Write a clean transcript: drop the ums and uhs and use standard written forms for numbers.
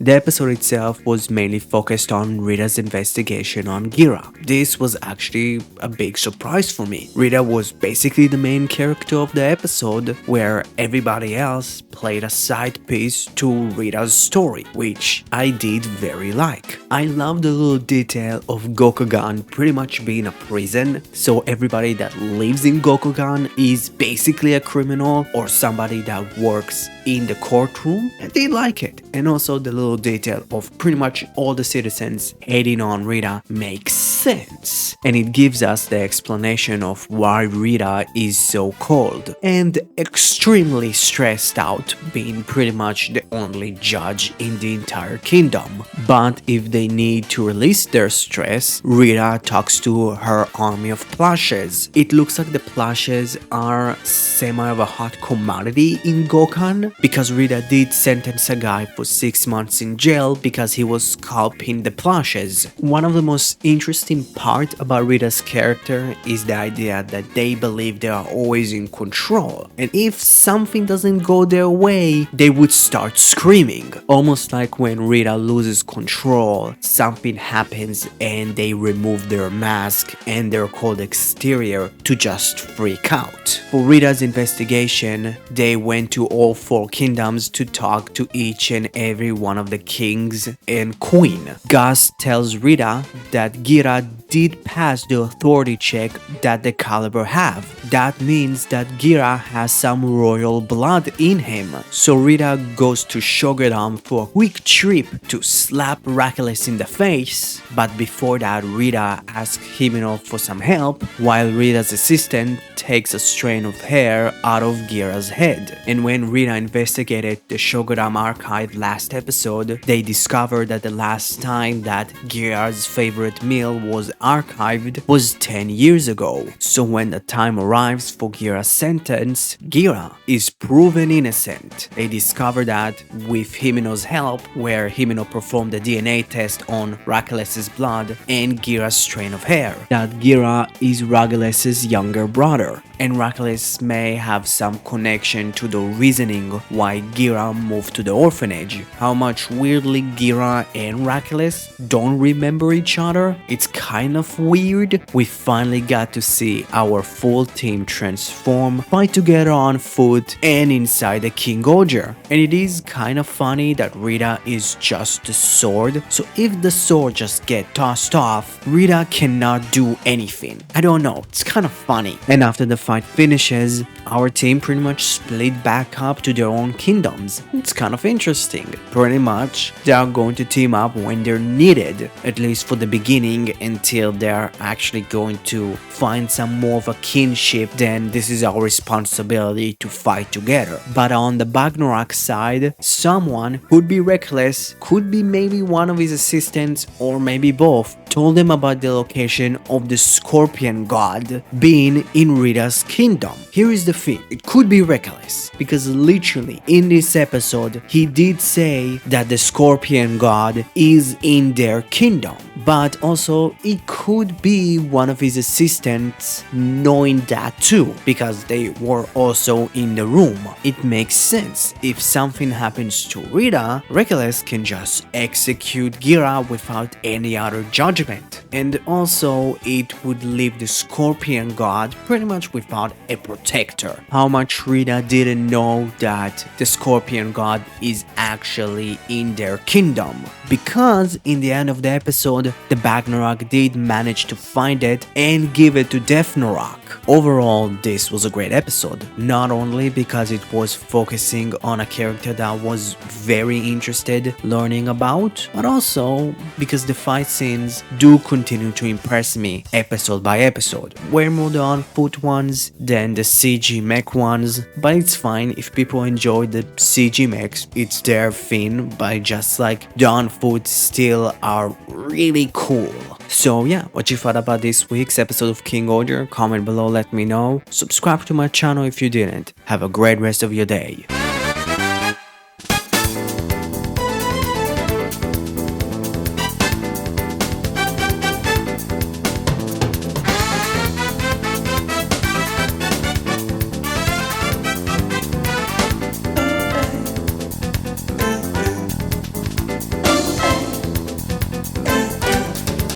The episode itself was mainly focused on Rita's investigation on Gira. This was actually a big surprise for me. Rita was basically the main character of the episode, where everybody else played a side piece to Rita's story, which I did very like. I love the little detail of Gokugan pretty much being a prison, so everybody that lives in Gokugan is basically a criminal or somebody that works in the courtroom, and they like it. And also the little detail of pretty much all the citizens hating on Rita makes sense, and it gives us the explanation of why Rita is so cold and extremely stressed out, being pretty much the only judge in the entire kingdom. But if they need to release their stress, Rita talks to her army of plushes. It looks like the plushes are semi of a hot commodity in Gokan, because Rita did sentence a guy for 6 months in jail because he was scalping the plushes. One of the most interesting part about Rita's character is the idea that they believe they are always in control, and if something doesn't go their way, they would start screaming. Almost like when Rita loses control, something happens and they remove their mask and their cold exterior to just freak out. For Rita's investigation, they went to all 4 kingdoms to talk to each and every one of the kings and queen. Gus tells Rita that Gira did pass the authority check that the Caliber have. That means that Gira has some royal blood in him. So Rita goes to Shogadam for a quick trip to slap Hercules in the face, but before that Rita asks Himeno for some help, while Rita's assistant takes a strand of hair out of Gira's head. And when Rita investigated the Shogadam archive last episode, they discovered that the last time that Gira's favorite meal was archived was 10 years ago. So when the time arrives for Gira's sentence, Gira is proven innocent. They discover that with Himeno's help, where Himeno performed the DNA test on Hercules' blood and Gira's strain of hair, that Gira is Hercules' younger brother, and Hercules may have some connection to the reasoning why Gira moved to the orphanage. How much weirdly Gira and Hercules don't remember each other, it's kind of weird. We finally got to see our full team transform, fight together on foot and inside the King-Ohger. And it is kind of funny that Rita is just the sword, so if the sword just get tossed off, Rita cannot do anything. I don't know, it's kind of funny. And after the fight finishes, our team pretty much split back up to their own kingdoms. It's kind of interesting. Pretty much, they are going to team up when they're needed, at least for the beginning, until they're actually going to find some more of a kinship. Then this is our responsibility to fight together. But on the Bagnorak side, someone could be Reckless, could be maybe one of his assistants, or maybe both, told them about the location of the Scorpion God being in Rita's kingdom. Here is the thing, it could be Reckless, because literally in this episode he did say that the Scorpion God is in their kingdom, but also it could be one of his assistants knowing that too, because they were also in the room. It makes sense. If something happens to Rita, Reckless can just execute Gira without any other judgment, and also it would leave the Scorpion God pretty much without a protector. How much Rita didn't know that the Scorpion God is actually in their kingdom, because in the end of the episode the Bagnorak did manage to find it and give it to Defnorak. Overall, this was a great episode, not only because it was focusing on a character that was very interested learning about, but also because the fight scenes do continue to impress me episode by episode. Way more the on-foot ones than the CG mech ones, but it's fine if people enjoy the CG mechs, it's their thing, but just like the on-foot still are really cool. So yeah, what you thought about this week's episode of King-Ohger? Comment below, let me know. Subscribe to my channel if you didn't. Have a great rest of your day.